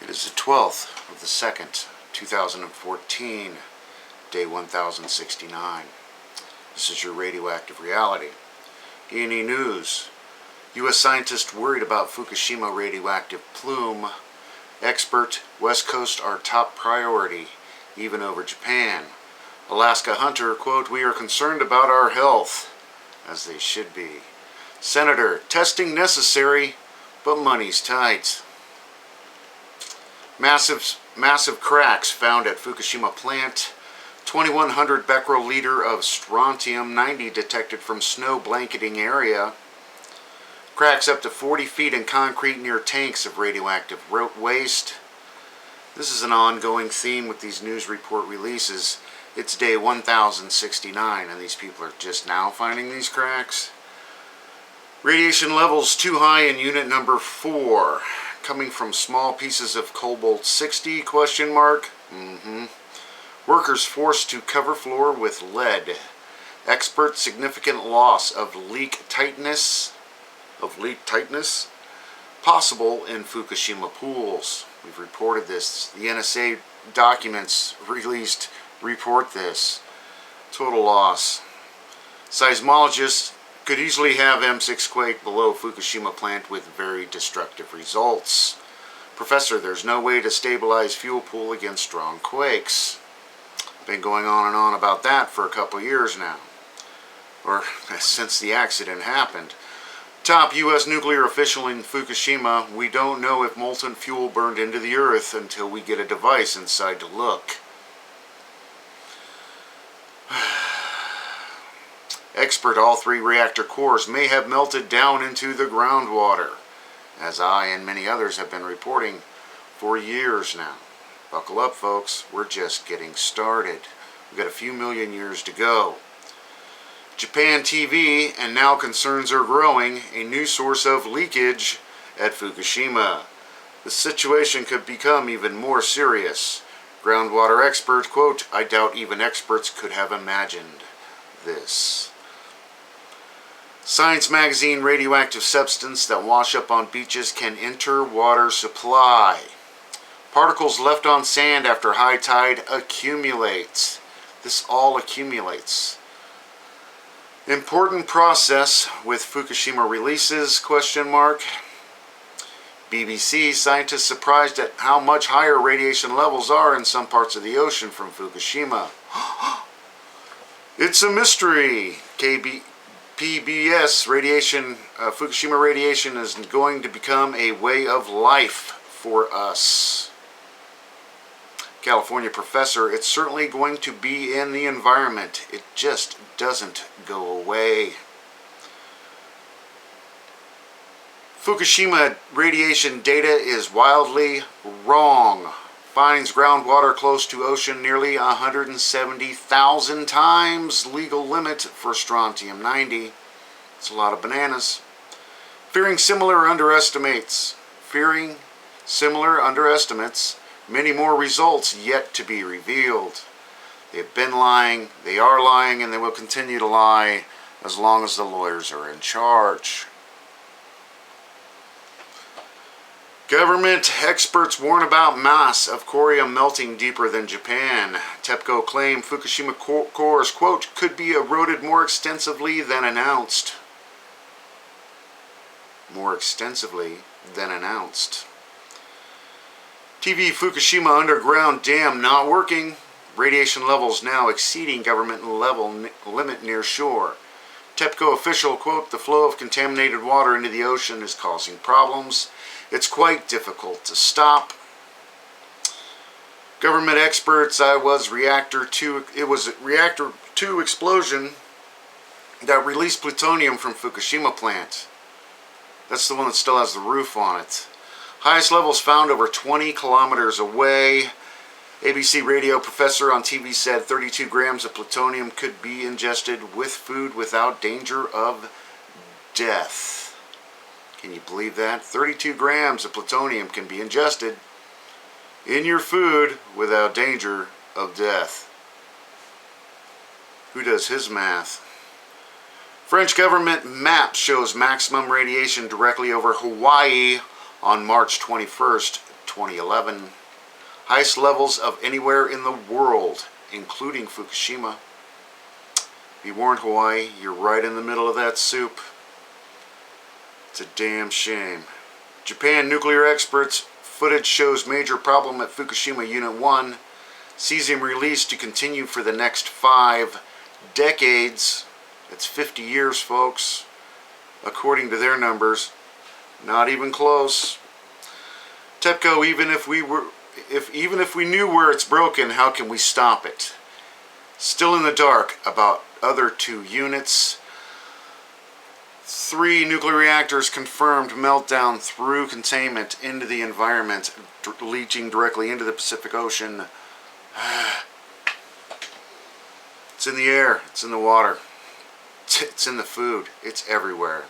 It is the 12th of the 2nd, 2014, day 1069. This is your radioactive reality. E&E News. U.S. scientists worried about Fukushima radioactive plume. Expert, West Coast our top priority, even over Japan. Alaska hunter, quote, "We are concerned about our health," as they should be. Senator, testing necessary, but money's tight. Massive cracks found at Fukushima plant. 2100 becquerel liter of strontium-90 detected from snow blanketing area. Cracks up to 40 feet in concrete near tanks of radioactive waste. This is an ongoing theme with these news report releases. It's day 1069 and these people are just now finding these cracks. Radiation levels too high in unit number 4. Coming from small pieces of cobalt-60, question mark? Workers forced to cover floor with lead. Expert significant loss of leak tightness possible in Fukushima pools. We've reported this. The NSA documents released report this. Total loss. Seismologists could easily have M6 quake below Fukushima plant with very destructive results. Professor, there's no way to stabilize fuel pool against strong quakes. Been going on and on about that for a couple years now. Or since the accident happened. Top U.S. nuclear official in Fukushima, we don't know if molten fuel burned into the earth until we get a device inside to look. Expert, all 3 reactor cores may have melted down into the groundwater, as I and many others have been reporting for years now. Buckle up, folks. We're just getting started. We've got a few million years to go. Japan TV, and now concerns are growing, a new source of leakage at Fukushima. The situation could become even more serious. Groundwater expert, quote, "I doubt even experts could have imagined this." Science magazine, radioactive substance that wash up on beaches can enter water supply. Particles left on sand after high tide accumulate. This all accumulates. Important process with Fukushima releases, question mark. BBC, scientists surprised at how much higher radiation levels are in some parts of the ocean from Fukushima. It's a mystery. PBS radiation, Fukushima radiation is going to become a way of life for us. California professor, it's certainly going to be in the environment. It just doesn't go away. Fukushima radiation data is wildly wrong. Finds groundwater close to ocean nearly 170,000 times legal limit for strontium-90. It's a lot of bananas. Fearing similar underestimates. Many more results yet to be revealed. They've been lying, they are lying, and they will continue to lie as long as the lawyers are in charge. Government experts warn about mass of corium melting deeper than Japan. TEPCO claim Fukushima cores, quote, could be eroded more extensively than announced. More extensively than announced. TV Fukushima underground dam not working. Radiation levels now exceeding government limit near shore. TEPCO official, quote, the flow of contaminated water into the ocean is causing problems. It's quite difficult to stop. Government experts, it was reactor 2 explosion that released plutonium from Fukushima plant. That's the one that still has the roof on it. Highest levels found over 20 kilometers away. ABC radio professor on TV said 32 grams of plutonium could be ingested with food without danger of death. Can you believe that? 32 grams of plutonium can be ingested in your food without danger of death. Who does his math? French government map shows maximum radiation directly over Hawaii on March 21st, 2011. Highest levels of anywhere in the world, including Fukushima. Be warned, Hawaii, you're right in the middle of that soup. It's a damn shame. Japan nuclear experts, footage shows major problem at Fukushima Unit 1. Cesium release to continue for the next 5 decades. That's 50 years, folks, according to their numbers. Not even close. TEPCO, even if we knew where it's broken, how can we stop it? Still in the dark about other 2 units. 3 nuclear reactors confirmed meltdown through containment into the environment, leaching directly into the Pacific Ocean. It's in the air, it's in the water, it's in the food, it's everywhere.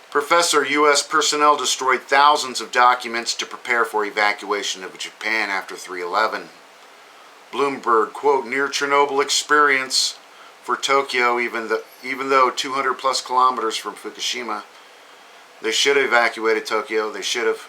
Professor, U.S. personnel destroyed thousands of documents to prepare for evacuation of Japan after 3/11. Bloomberg, quote, near Chernobyl experience for Tokyo, even though 200 plus kilometers from Fukushima. They should have evacuated Tokyo, they should have,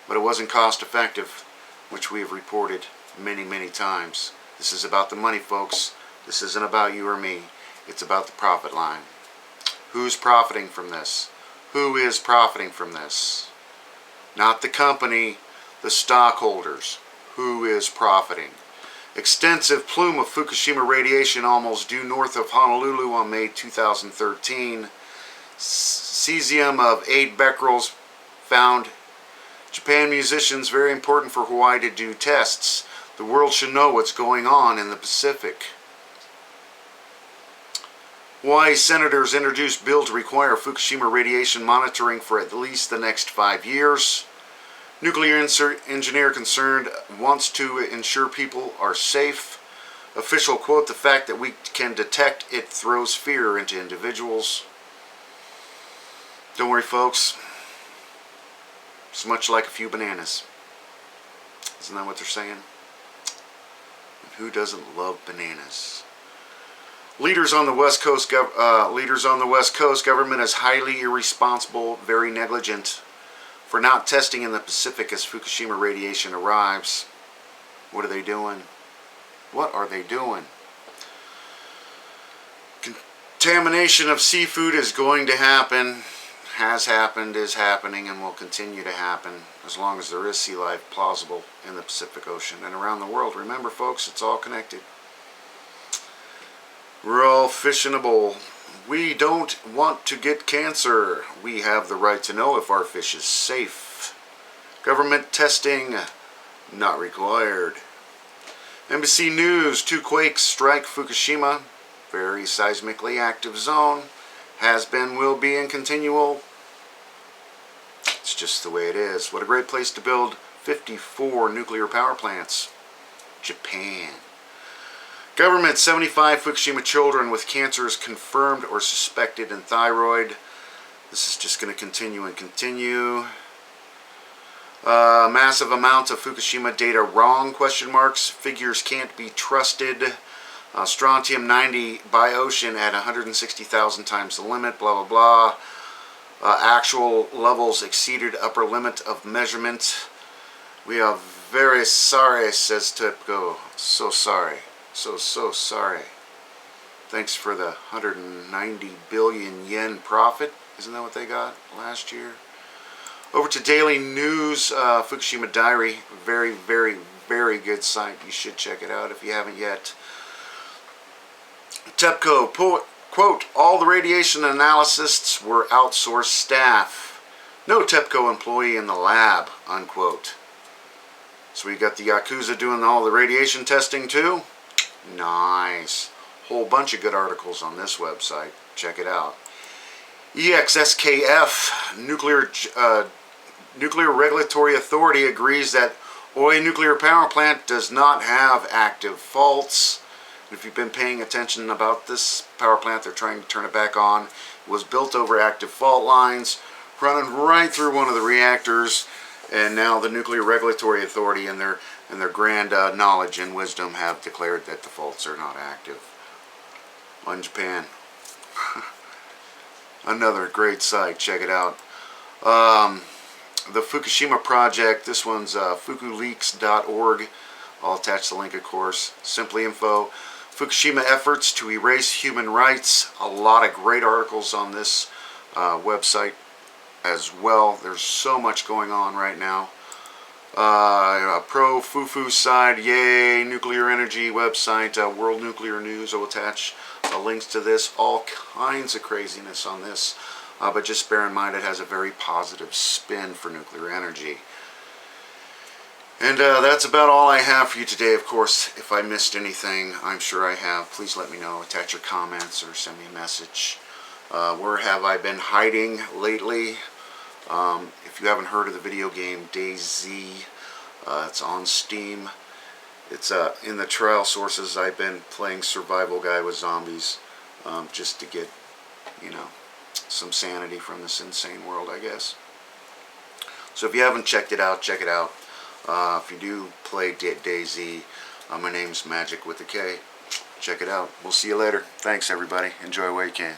but it wasn't cost effective, which we have reported many, many times. This is about the money, folks. This isn't about you or me. It's about the profit line. Who's profiting from this? Who is profiting from this? Not the company, the stockholders. Who is profiting? Extensive plume of Fukushima radiation almost due north of Honolulu on May 2013. Cesium of 8 becquerels found. Japan musicians, very important for Hawaii to do tests. The world should know what's going on in the Pacific. Hawaii senators introduced bill to require Fukushima radiation monitoring for at least the next 5 years. Nuclear engineer concerned wants to ensure people are safe. Official quote, the fact that we can detect it throws fear into individuals. Don't worry, folks. It's much like a few bananas. Isn't that what they're saying? And who doesn't love bananas? Leaders on the West Coast, government is highly irresponsible, very negligent for not testing in the Pacific as Fukushima radiation arrives. What are they doing? What are they doing? Contamination of seafood is going to happen, has happened, is happening, and will continue to happen as long as there is sea life plausible in the Pacific Ocean and around the world. Remember, folks, it's all connected. We're all fish in a bowl. We don't want to get cancer. We have the right to know if our fish is safe. Government testing not required. NBC News, 2 quakes strike Fukushima. Very seismically active zone. Has been, will be, and continual. It's just the way it is. What a great place to build 54 nuclear power plants. Japan. Government, 75 Fukushima children with cancers confirmed or suspected in thyroid. This is just going to continue and continue. Massive amounts of Fukushima data wrong, question marks. Figures can't be trusted. Strontium-90 by ocean at 160,000 times the limit, blah, blah, blah. Actual levels exceeded upper limit of measurement. We are very sorry, says TEPCO. So sorry. So sorry. Thanks for the 190 billion yen profit. Isn't that what they got last year? Over to Daily News, Fukushima Diary. Very, very, very good site. You should check it out if you haven't yet. TEPCO, quote, all the radiation analysts were outsourced staff. No TEPCO employee in the lab, unquote. So we got the Yakuza doing all the radiation testing too? Nice. Whole bunch of good articles on this website. Check it out. EXSKF, Nuclear Regulatory Authority, agrees that Oi nuclear power plant does not have active faults. If you've been paying attention about this power plant, they're trying to turn it back on. It was built over active fault lines, running right through one of the reactors, and now the Nuclear Regulatory Authority and their grand knowledge and wisdom have declared that the faults are not active. On Japan. Another great site, check it out. the Fukushima project. This one's fukuleaks.org. I'll attach the link, of course. Simply info. Fukushima efforts to erase human rights. A lot of great articles on this website as well. There's so much going on right now. Pro Fufu side, yay, nuclear energy website, World Nuclear News. I will attach links to this. All kinds of craziness on this, but just bear in mind it has a very positive spin for nuclear energy. And that's about all I have for you today. Of course, if I missed anything, I'm sure I have. Please let me know. Attach your comments or send me a message. Where have I been hiding lately? If you haven't heard of the video game DayZ, it's on Steam. It's in the trial sources. I've been playing survival guy with zombies, just to get, you know, some sanity from this insane world, I guess. So if you haven't checked it out, check it out. If you do play DayZ, my name's Magic with a K. Check it out. We'll see you later. Thanks, everybody. Enjoy while you can.